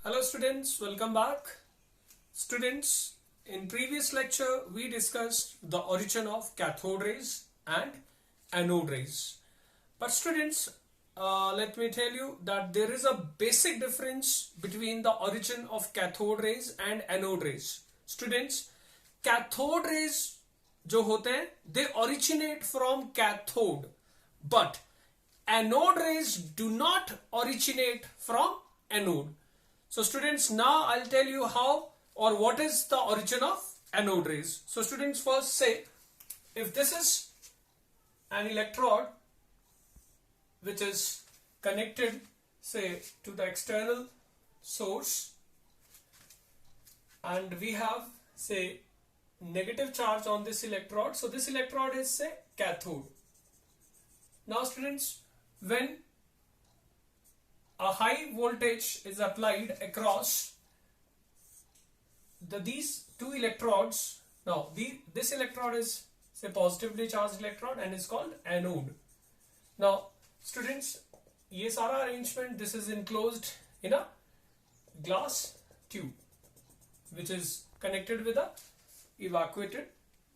Hello students, welcome back. Students, in previous lecture we discussed the origin of cathode rays and anode rays. But students, let me tell you that there is a basic difference between the origin of cathode rays and anode rays. Students, cathode rays जो होते हैं, they originate from cathode, but anode rays do not originate from anode. So students, now I'll tell you how or what is the origin of anode rays. So students, first say, if this is an electrode which is connected, say, to the external source, and we have, say, negative charge on this electrode, so this electrode is, say, cathode. Now students, when a high voltage is applied across these two electrodes. Now this electrode is, say, positively charged electrode and is called anode. Now students, ये सारा arrangement, this is enclosed in a glass tube which is connected with a evacuated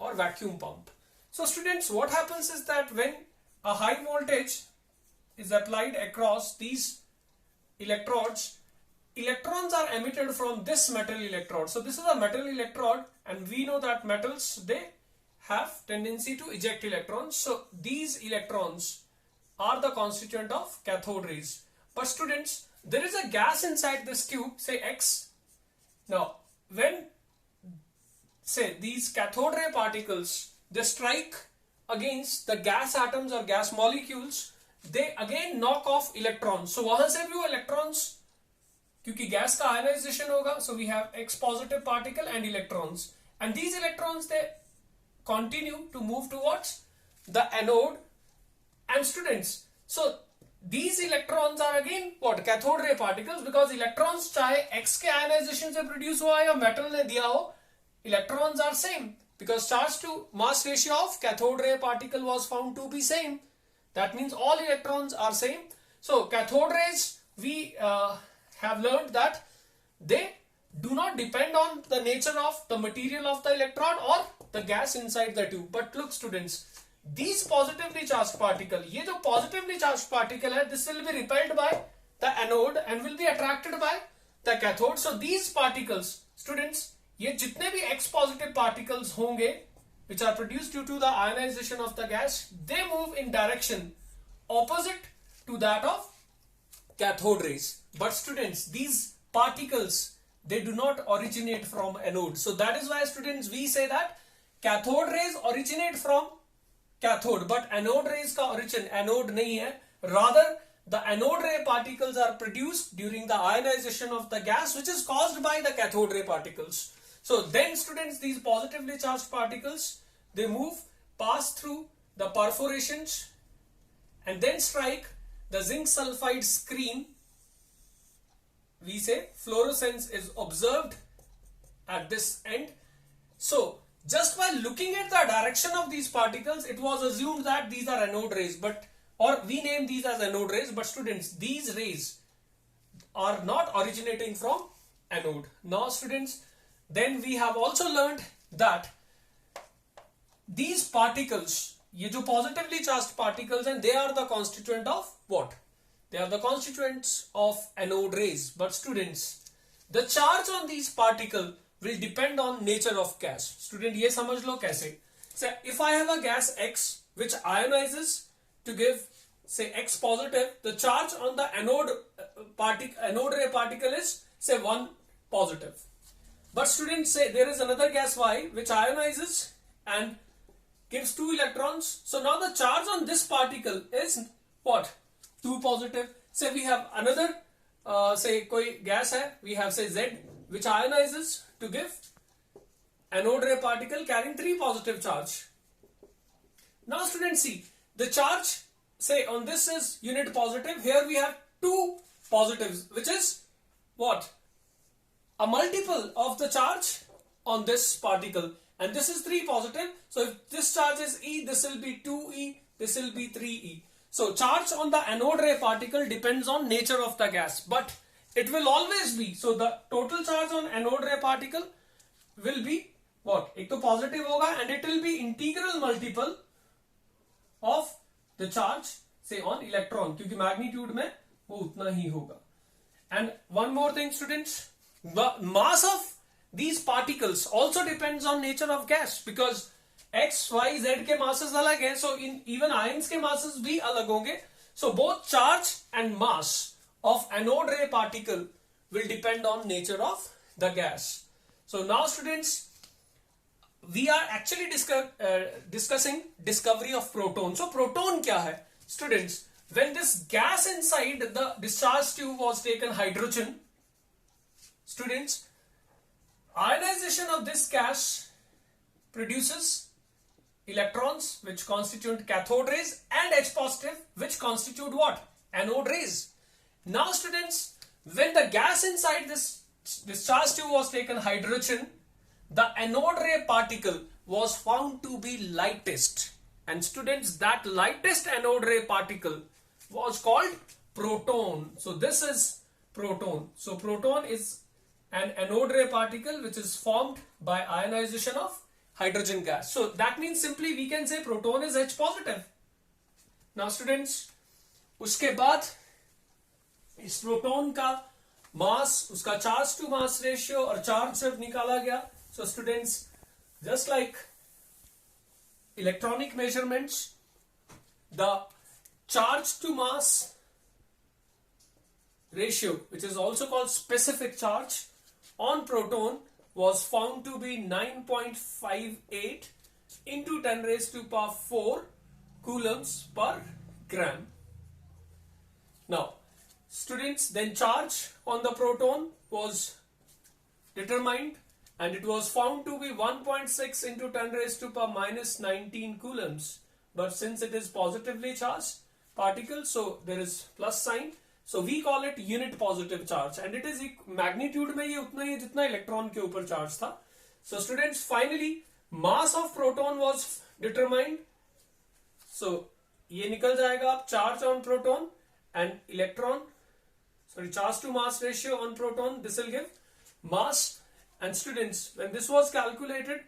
or vacuum pump. So students, what happens is that when a high voltage is applied across these electrodes, electrons are emitted from this metal electrode. So this is a metal electrode, and we know that metals, they have tendency to eject electrons. So these electrons are the constituent of cathode rays. But students, there is a gas inside this tube, say X. Now when, say, these cathode ray particles, they strike against the gas atoms or gas molecules, they again knock off electrons. So वहां से भी वो electrons, क्योंकि gas का ionization होगा, so we have X positive particle and electrons, and these electrons, they continue to move towards the anode. And students, so these electrons are again what, cathode ray particles, because electrons चाहे X के ionization से produce हुआ या metal ने दिया हो, electrons are same, because charge to mass ratio of cathode ray particle was found to be same. That means all electrons are same. So cathode rays, we have learned that they do not depend on the nature of the material of the electrode or the gas inside the tube. But look students, these positively charged particle, ये जो positively charged particle है, this will be repelled by the anode and will be attracted by the cathode. So these particles, students, ये जितने भी X positive particles होंगे, which are produced due to the ionization of the gas, they move in direction opposite to that of cathode rays. But students, these particles, they do not originate from anode. So that is why students, we say that cathode rays originate from cathode, but anode rays का origin anode नहीं है. Rather, the anode ray particles are produced during the ionization of the gas, which is caused by the cathode ray particles. So then students, these positively charged particles, they move, pass through the perforations and then strike the zinc sulfide screen. We say fluorescence is observed at this end. So just by looking at the direction of these particles, it was assumed that these are anode rays, but, or we name these as anode rays. But students, these rays are not originating from anode. Now students, then we have also learned that these particles, ये जो positively charged particles, and they are the constituent of what? They are the constituents of anode rays. But students, the charge on these particles will depend on nature of gas. Student, ये समझ लो कैसे? So if I have a gas X which ionizes to give, say, X positive, the charge on the anode ray particle is, say, 1 positive. But students, say there is another gas Y which ionizes and gives 2 electrons. So now the charge on this particle is what? 2 positive. Say we have another, say कोई gas है, we have, say, Z which ionizes to give anode ray particle carrying 3 positive charge. Now students, see, the charge, say, on this is unit positive. Here we have 2 positives, which is what? A multiple of the charge on this particle, and this is 3 positive. So if this charge is E, this will be 2E, this will be 3E. So charge on the anode ray particle depends on nature of the gas. But it will always be, so the total charge on anode ray particle will be what? एक तो positive होगा and it will be integral multiple of the charge say on electron, क्योंकि magnitude में वो उतना ही होगा. And one more thing students, the mass of these particles also depends on nature of gas, because x, y, z के masses अलग हैं, so in even ions के masses भी अलग होंगे. So both charge and mass of anode ray particle will depend on nature of the gas. So now students, we are actually discussing discovery of proton. So proton क्या है students? When this gas inside the discharge tube was taken hydrogen, students, ionization of this gas produces electrons which constitute cathode rays and H positive which constitute what? Anode rays. Now students, when the gas inside this discharge tube was taken hydrogen, the anode ray particle was found to be lightest. And students, that lightest anode ray particle was called proton. So this is proton. So proton is an anode ray particle which is formed by ionization of hydrogen gas. So that means simply we can say proton is H positive. Now students, उसके बाद इस proton का मास, उसका charge to mass ratio और charge सिर्फ निकाला गया. So students, just like electronic measurements, the charge to mass ratio, which is also called specific charge, on proton was found to be 9.58 into 10 raised to power 4 coulombs per gram. Now students, then charge on the proton was determined and it was found to be 1.6 into 10 raised to power minus 19 coulombs. But since it is positively charged particle, so there is plus sign. So we call it unit positive charge, and it is magnitude में ये उतना ही जितना electron के ऊपर charge था. So students, finally mass of proton was determined. So ये निकल जाएगा आप charge on proton and electron, sorry, charge to mass ratio on proton. This will give mass. And students, when this was calculated,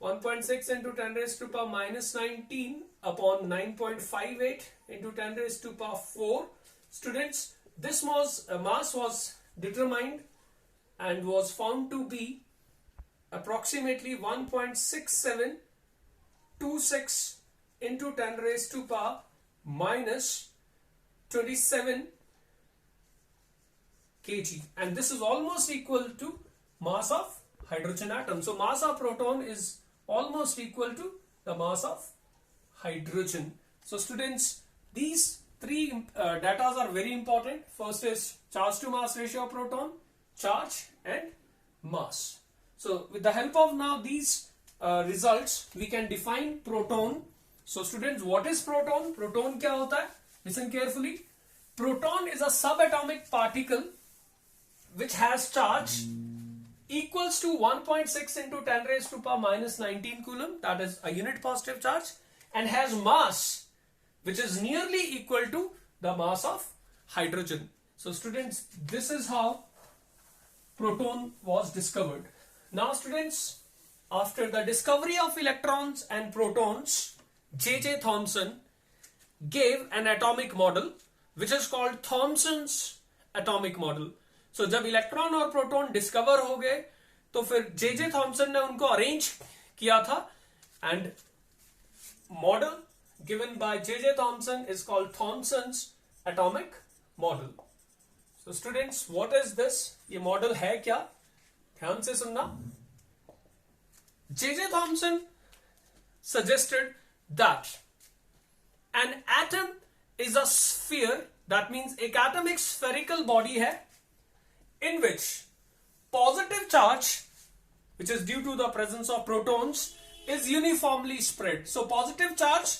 1.6 into 10 raised to power minus 19 upon 9.58 into 10 raised to power 4. Students, this was mass was determined and was found to be approximately 1.6726 into 10 raised to power minus 27 kg, and this is almost equal to mass of hydrogen atom. So mass of proton is almost equal to the mass of hydrogen. So students, these three data are very important. First is charge to mass ratio of proton, charge and mass. So with the help of now these results, we can define proton. So students, what is proton? Proton क्या होता है? Listen carefully. Proton is a subatomic particle which has charge equals to 1.6 into 10 raised to power minus 19 coulomb, that is a unit positive charge, and has mass which is nearly equal to the mass of hydrogen. So students, this is how proton was discovered. Now students, after the discovery of electrons and protons, J.J. Thompson gave an atomic model which is called Thompson's atomic model. So जब electron और proton discover हो गए तो फिर J Thomson ने उनको arrange किया था, and model given by J Thomson is called Thomson's atomic model. So students, what is this? ये मॉडल है क्या? ध्यान से सुनना. J Thomson suggested that an atom is a sphere, that means एक atomic spherical body है in which positive charge, which is due to the presence of protons, is uniformly spread. So positive charge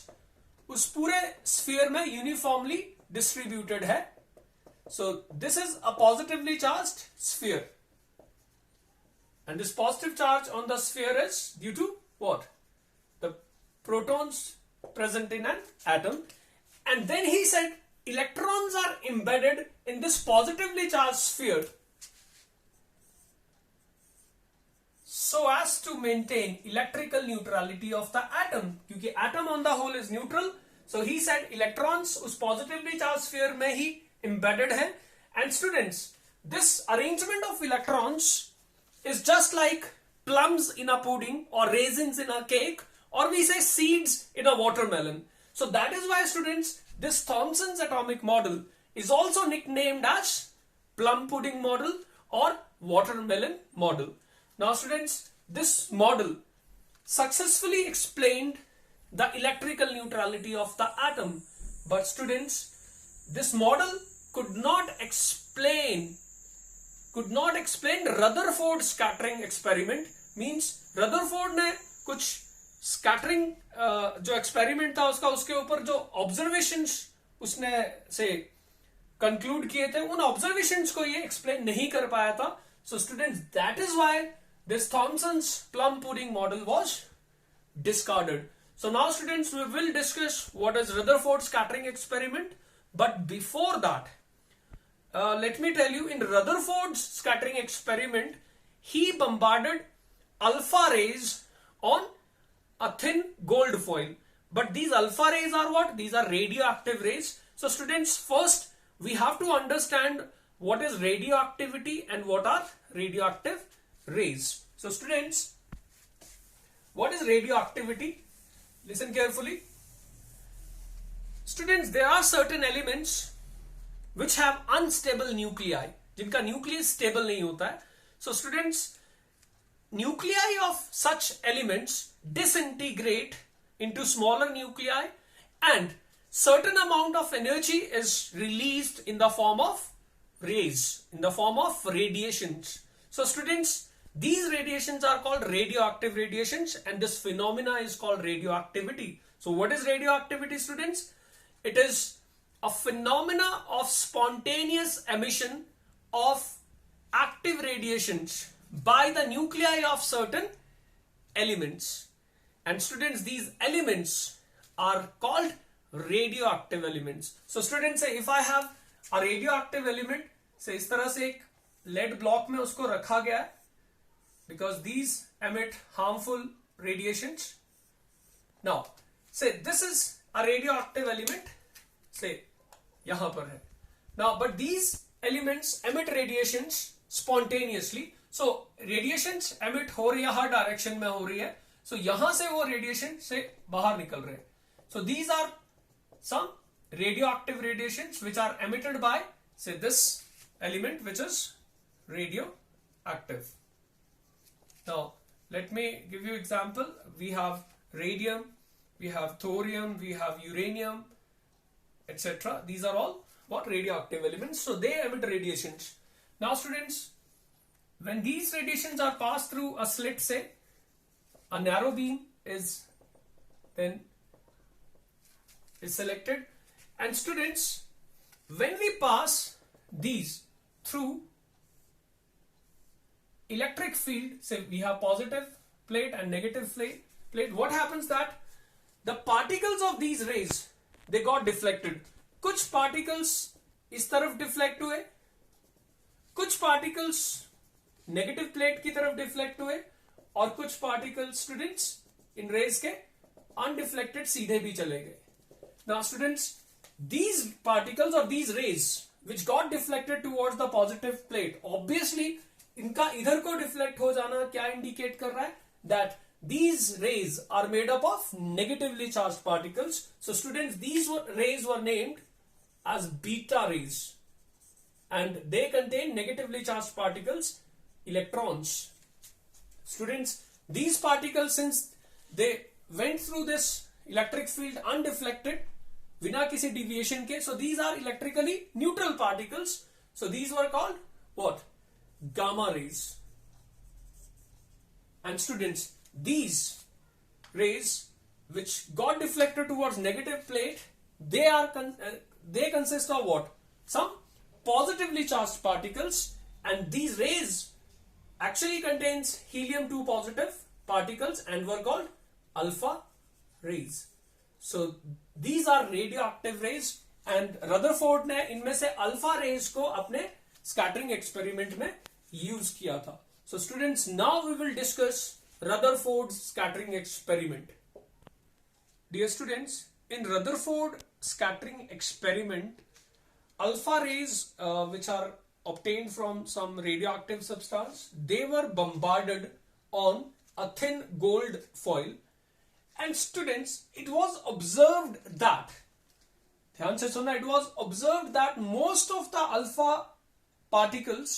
उस पूरे sphere में uniformly distributed है. So this is a positively charged sphere, and this positive charge on the sphere is due to what? The protons present in an atom. And then he said electrons are embedded in this positively charged sphere so as to maintain electrical neutrality of the atom. क्योंकि atom on the whole is neutral, so he said electrons उस positively charged sphere में ही embedded है. And students, this arrangement of electrons is just like plums in a pudding or raisins in a cake, or we say seeds in a watermelon. So that is why, students, this Thompson's atomic model is also nicknamed as plum pudding model or watermelon model. Now students, this model successfully explained the electrical neutrality of the atom. But students, this model could not explain Rutherford scattering experiment. Means Rutherford ने कुछ scattering जो experiment था उसके ऊपर जो observations उसने से conclude किए थे, उन observations को ये explain नहीं कर पाया था. So students, that is why this Thompson's plum pudding model was discarded. So now students, we will discuss what is Rutherford scattering experiment. But before that, let me tell you, in Rutherford's scattering experiment, he bombarded alpha rays on a thin gold foil. But these alpha rays are what? These are radioactive rays. So students, first we have to understand what is radioactivity and what are radioactive rays. So students, what is radioactivity? Listen carefully. Students, there are certain elements which have unstable nuclei, जिनका nucleus stable नहीं होता है. So students, nuclei of such elements disintegrate into smaller nuclei and certain amount of energy is released in the form of rays, in the form of radiations. So students, these radiations are called radioactive radiations and this phenomena is called radioactivity. So what is radioactivity, students? It is a phenomena of spontaneous emission of active radiations by the nuclei of certain elements. And students, these elements are called radioactive elements. So students, say if I have a radioactive element, say इस तरह से एक lead block में उसको रखा गया है, because these emit harmful radiations. Now, say this is a radioactive element, say यहाँ पर है. Now, but these elements emit radiations spontaneously. So radiations emit हो रही है, हर direction में हो रही है. So यहाँ से वो radiation से बाहर निकल रहे हैं. So these are some radioactive radiations which are emitted by, say, this element which is radioactive. Now let me give you example. We have radium, we have thorium, we have uranium, etc. These are all what? Radioactive elements. So they emit radiations. Now students, when these radiations are passed through a slit, say a narrow beam is then is selected, and students, when we pass these through electric field, say we have positive plate and negative plate, what happens that the particles of these rays, they got deflected. कुछ particles इस तरफ deflect हुए, कुछ particles negative plate की तरफ deflect हुए, और कुछ particles, students, in rays के undeflected सीधे भी चले गए. Now students, these particles or these rays which got deflected towards the positive plate, obviously इनका इधर को deflect हो जाना क्या indicate कर रहा है? That these rays are made up of negatively charged particles. So students, these rays were named as beta rays and they contain negatively charged particles, electrons. Students, these particles, since they went through this electric field undeflected, बिना किसी deviation के, so these are electrically neutral particles. So these were called what? Gamma rays. And students, these rays which got deflected towards negative plate, they consist of what? Some positively charged particles, and these rays actually contains helium-2 positive particles and were called alpha rays. So these are radioactive rays and Rutherford ने इनमें से alpha raise को अपने scattering experiment में use किया था. So students, now we will discuss Rutherford scattering experiment. Dear students, in Rutherford scattering experiment, alpha rays which are obtained from some radioactive substance, they were bombarded on a thin gold foil, and students, it was observed that, ध्यान से सुनना, it was observed that most of the alpha particles,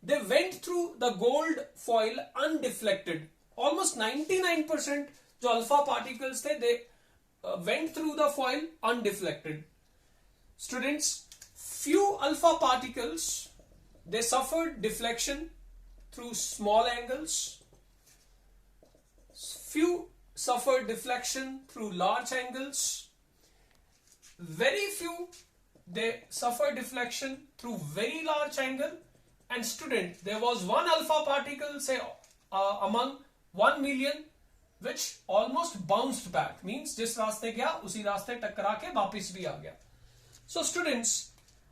they went through the gold foil undeflected. Almost 99% जो alpha particles थे, they went through the foil undeflected. Students, few alpha particles, they suffered deflection through small angles. Few suffered deflection through large angles. Very few, they suffered deflection through very large angle. And student, there was one alpha particle, say among 1 million, which almost bounced back, means जिस रास्ते गया उसी रास्ते टकरा के वापस भी आ गया. So students,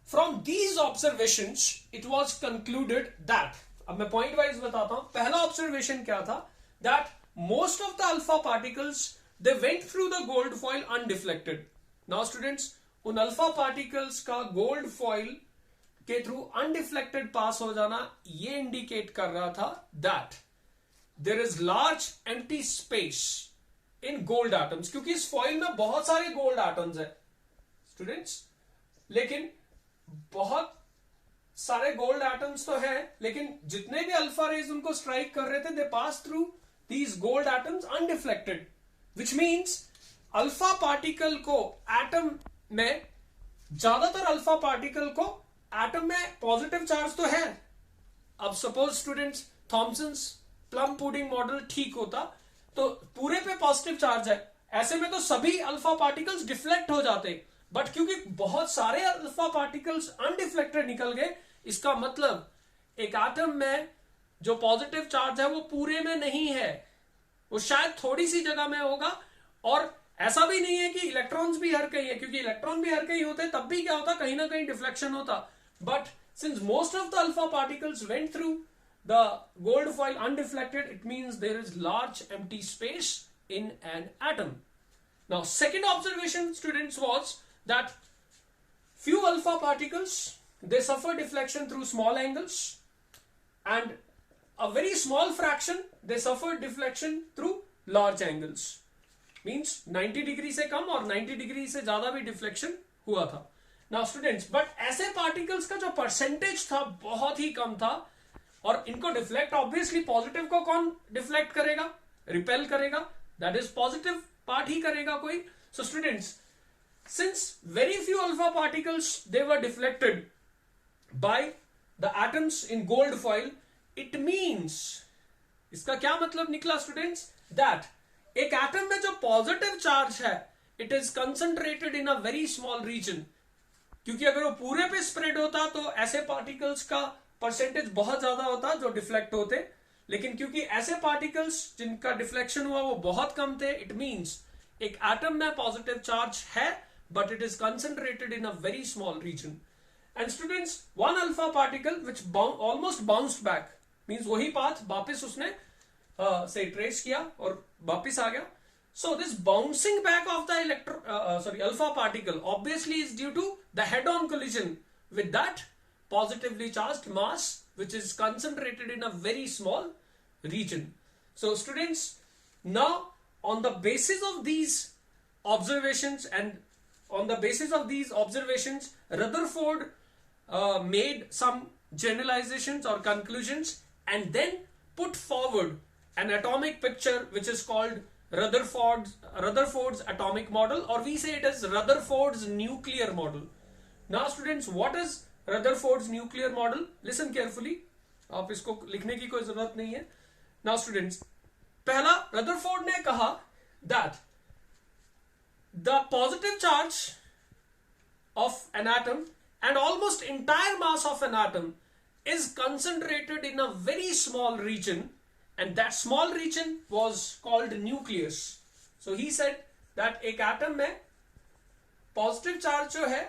from these observations it was concluded that, अब मैं point wise बताता हूं. पहला observation क्या था? That most of the alpha particles, they went through the gold foil undeflected. Now students, उन alpha particles का gold foil के through undeflected pass हो जाना, ये indicate कर रहा था that there is large empty space in gold atoms, क्योंकि इस फॉइल में बहुत सारे गोल्ड एटम्स है स्टूडेंट्स. लेकिन बहुत सारे गोल्ड एटम्स तो है, लेकिन जितने भी अल्फा रेज उनको स्ट्राइक कर रहे थे, they pass through these gold atoms undeflected, which means alpha particle को एटम में, ज्यादातर अल्फा पार्टिकल को एटम में पॉजिटिव चार्ज तो है. अब suppose students, Thomson's plum pudding model ठीक होता तो पूरे पे पॉजिटिव चार्ज है, ऐसे में तो सभी अल्फा पार्टिकल्स डिफ्लेक्ट हो जाते. बट क्योंकि बहुत सारे अल्फा पार्टिकल्स अनडिफ्लेक्टेड निकल गए, इसका मतलब एक एटम में जो पॉजिटिव चार्ज है वो पूरे में नहीं है, वो शायद थोड़ी सी जगह में होगा. और ऐसा भी नहीं है कि इलेक्ट्रॉन्स भी हर कहीं है, क्योंकि इलेक्ट्रॉन भी हर कहीं होते तब भी क्या होता, कहीं ना कहीं डिफ्लेक्शन होता. But since most of the alpha particles went through the gold foil undeflected, it means there is large empty space in an atom. Now second observation students was that few alpha particles, they suffer deflection through small angles, and a very small fraction, they suffer deflection through large angles, means 90 degree से कम और 90 degree से ज्यादा भी deflection हुआ था. Now students, but ऐसे particles का जो परसेंटेज था बहुत ही कम था, और इनको डिफ्लेक्ट, ऑब्वियसली पॉजिटिव को कौन डिफ्लेक्ट करेगा, रिपेल करेगा, दैट इज पॉजिटिव पार्ट ही करेगा कोई. So students, since very few alpha particles they were deflected by the atoms in gold foil, it means, इसका क्या मतलब निकला स्टूडेंट्स, दैट एक एटम में जो पॉजिटिव चार्ज है, it is concentrated in a very small region. क्योंकि अगर वो पूरे पे स्प्रेड होता तो ऐसे पार्टिकल्स का परसेंटेज बहुत ज्यादा होता जो डिफ्लेक्ट होते, लेकिन क्योंकि ऐसे पार्टिकल्स जिनका डिफ्लेक्शन हुआ वो बहुत कम थे, इट मींस एक एटम में पॉजिटिव चार्ज है but it is concentrated in a very small region. And students, one alpha particle which almost bounced back, means वही पाथ वापस उसने से ट्रेस किया और वापस आ गया. So this bouncing back of the alpha particle obviously is due to the head-on collision with that positively charged mass which is concentrated in a very small region. So students, now on the basis of these observations Rutherford made some generalizations or conclusions and then put forward an atomic picture which is called Rutherford's atomic model, or we say it as Rutherford's nuclear model. Now students, what is Rutherford's nuclear model? Listen carefully. आप इसको लिखने की कोई जरूरत नहीं है. Now students, पहला Rutherford ने कहा that the positive charge of an atom and almost entire mass of an atom is concentrated in a very small region, and that small region was called nucleus. So he said that एक atom में positive charge जो है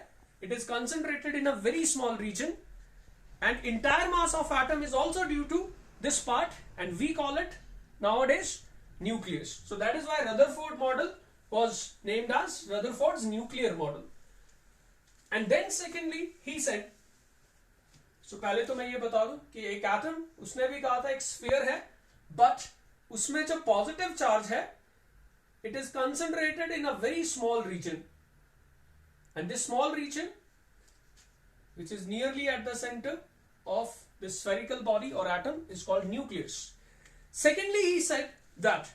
it is concentrated in a very small region, and entire mass of atom is also due to this part, and we call it nowadays nucleus. So that is why Rutherford model was named as Rutherford's nuclear model. And then secondly he said, so पहले तो मैं ये बता दूं कि एक atom, उसने भी कहा था एक स्फीयर है, बट उसमें जो पॉजिटिव चार्ज है, it is concentrated in a very small region, and this small region, which is nearly at the center of the spherical body or atom, is called nucleus. Secondly, he said that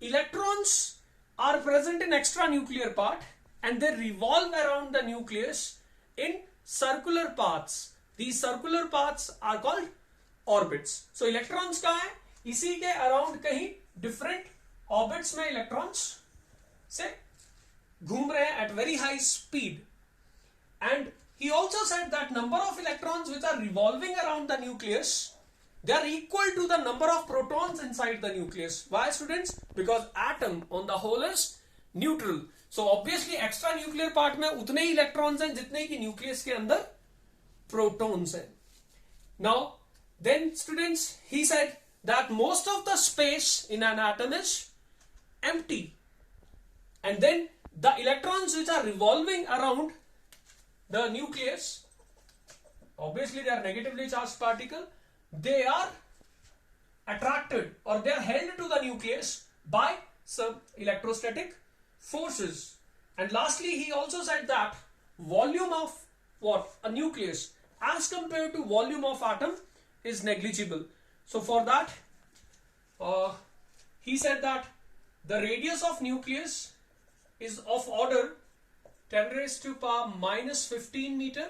electrons are present in extranuclear part and they revolve around the nucleus in circular paths. These circular paths are called orbits. So electrons कहाँ है? इसी के around कहीं different orbits में electrons से घूम रहे हैं at very high speed. And he also said that number of electrons which are revolving around the nucleus, they are equal to the number of protons inside the nucleus. Why, students? Because atom on the whole is neutral. So obviously extra nuclear part में उतने ही electrons हैं जितने की nucleus के अंदर protons हैं. Now then students, he said that most of the space in an atom is empty, and then the electrons which are revolving around the nucleus, obviously they are negatively charged particle, they are attracted or they are held to the nucleus by some electrostatic forces. And lastly, he also said that volume of what? A nucleus as compared to volume of atom is negligible. So for that, he said that the radius of nucleus is of order 10 raised to power minus 15 meter,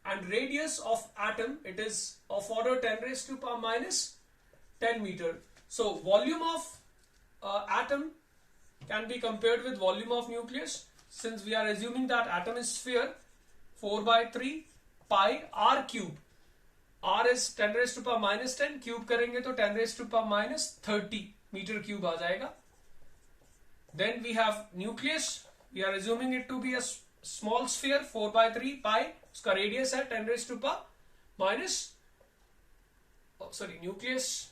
and radius of atom, it is of order 10 raised to power minus 10 meter. So volume of atom can be compared with volume of nucleus. Since we are assuming that atom is sphere, 4 by 3 pi r cube. R is 10 raised to power minus 10, cube करेंगे तो 10 raised to power minus 30 meter cube आ जाएगा. Then we have nucleus. We are assuming it to be a small sphere, 4 by 3 pi. उसका radius है 10 raised to power minus, nucleus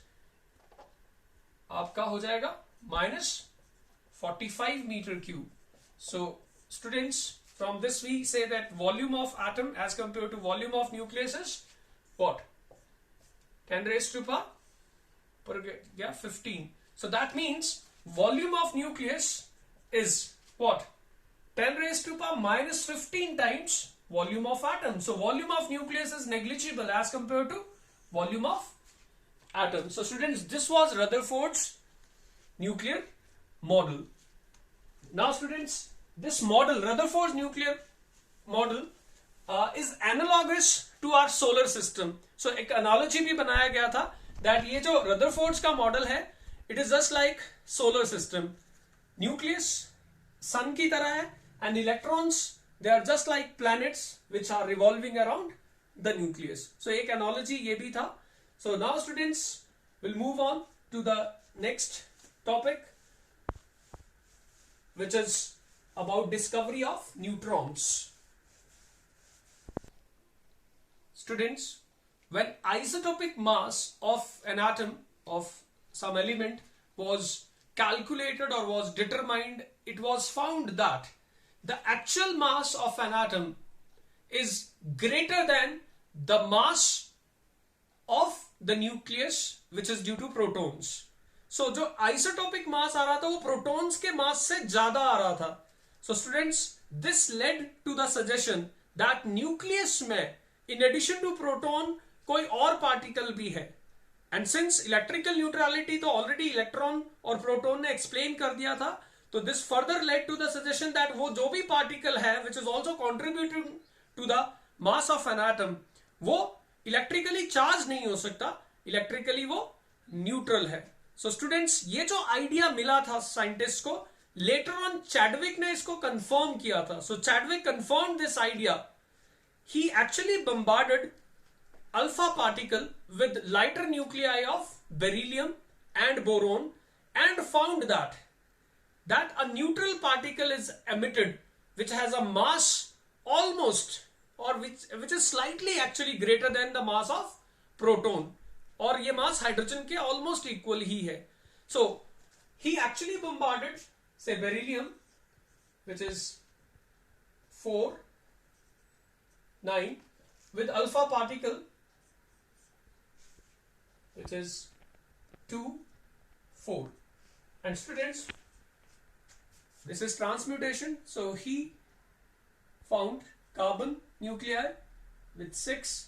आपका हो जाएगा minus 45 meter cube. So students, from this we say that volume of atom as compared to volume of nucleus is what? 10 raised to power 15. So that means volume of nucleus is what? 10 raised to power minus 15 times volume of atom. So volume of nucleus is negligible as compared to volume of atom. So students, this was Rutherford's nuclear model. Now students, this model, Rutherford's nuclear model, is analogous to our solar system. So एक analogy भी बनाया गया था that ये जो Rutherford's का model है, it is just like solar system. Nucleus sun की तरह है, and electrons, they are just like planets which are revolving around the nucleus. So एक analogy ये भी था. So now students, will move on to the next topic, which is about discovery of neutrons. Students, when isotopic mass of an atom, of some element, was calculated or was determined, it was found that the actual mass of an atom is greater than the mass of the nucleus, which is due to protons. So जो isotopic mass आ रहा था वो protons के mass से ज़्यादा आ रहा था. So students, this led to the suggestion that nucleus में in addition to proton कोई और particle भी है. And since electrical neutrality तो already electron और proton ने explain कर दिया था, तो this further led to the suggestion that वो जो भी particle है which is also contributing to the mass of an atom, वो electrically charged नहीं हो सकता, electrically वो neutral है. So students, ये जो idea मिला था scientists को, later on Chadwick ने इसको confirm किया था. So Chadwick confirmed this idea. He actually bombarded alpha particle with lighter nuclei of beryllium and boron and found that a neutral particle is emitted which has a mass almost or which is slightly actually greater than the mass of proton, और ये mass hydrogen के almost equal ही है. So he actually bombarded, say, beryllium, which is 4, 9, with alpha particle, which is 2, 4. And students, this is transmutation. So he found carbon nuclei with 6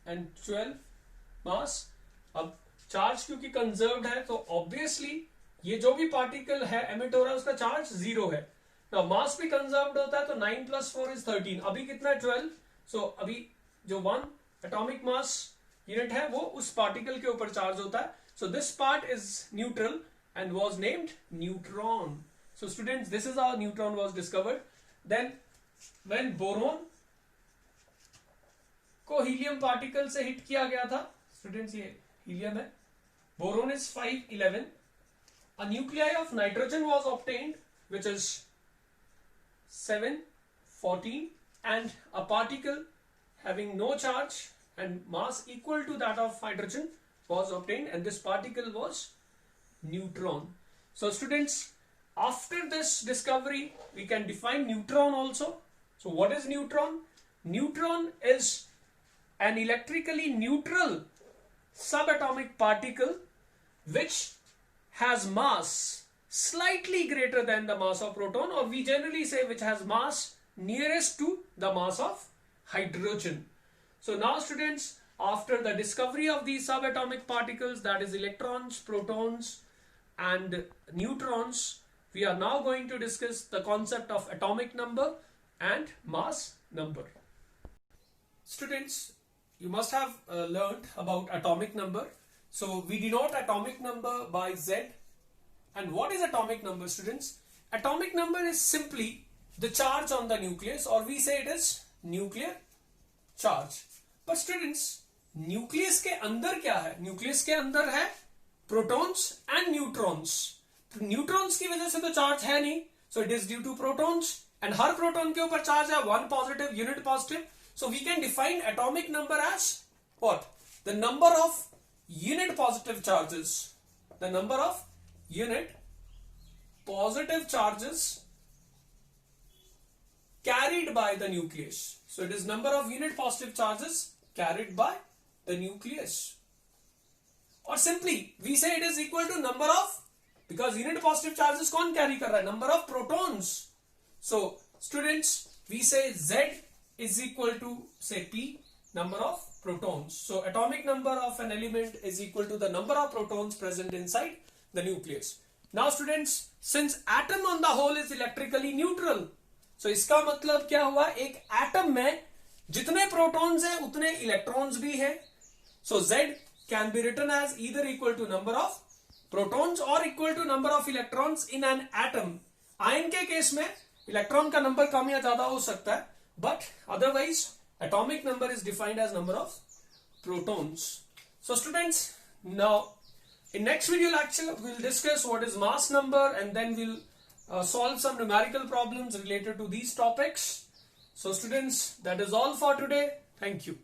and 12 mass. अब charge क्योंकि conserved है तो obviously ये जो भी particle है emit हो रहा है उसका चार्ज 0 है. तो मास भी कंजर्व्ड होता है तो 9 + 4 is 13. अभी कितना है 12. सो अभी जो 1 एटॉमिक मास यूनिट है वो उस पार्टिकल के ऊपर चार्ज होता है. So this part is neutral and was named neutron. So students, this is how neutron was discovered. Then when boron को हीलियम पार्टिकल से हिट किया गया था, स्टूडेंट्स ये हीलियम है, boron is 511. A nuclei of nitrogen was obtained, which is 714, and a particle having no charge and mass equal to that of hydrogen was obtained, and this particle was neutron. So students, after this discovery we can define neutron also. So what is neutron? Neutron is an electrically neutral subatomic particle which has mass slightly greater than the mass of proton, or we generally say which has mass nearest to the mass of hydrogen. So now students, after the discovery of these subatomic particles, that is electrons, protons and neutrons, we are now going to discuss the concept of atomic number and mass number. Students, you must have learned about atomic number. So we denote atomic number by Z. And what is atomic number, students? Atomic number is simply the charge on the nucleus, or we say it is nuclear charge. But students, nucleus के अंदर क्या है? Nucleus के अंदर है protons and neutrons. तो neutrons की वजह से तो चार्ज है नहीं, so it is due to protons, and her proton के ऊपर चार्ज है 1 positive, unit positive. So we can define atomic number as what? The number of unit positive charges. The number of unit positive charges carried by the nucleus. So it is number of unit positive charges carried by the nucleus. और simply we say it is equal to number of, because unit positive charges कौन carry कर रहा है? Number of protons. So students, we say Z is equal to, say, P, number of protons. So atomic number of an element is equal to the number of protons present inside the nucleus. Now students, since atom on the whole is electrically neutral, so इसका मतलब क्या हुआ? एक atom में जितने protons हैं उतने electrons भी हैं. So Z can be written as either equal to number of protons or equal to number of electrons in an atom. Ion के केस में इलेक्ट्रॉन का नंबर कम या ज्यादा हो सकता है, but otherwise atomic number is defined as number of protons. So students, now in next video lecture we'll discuss what is mass number, and then we'll solve some numerical problems related to these topics. So students, that is all for today. Thank you.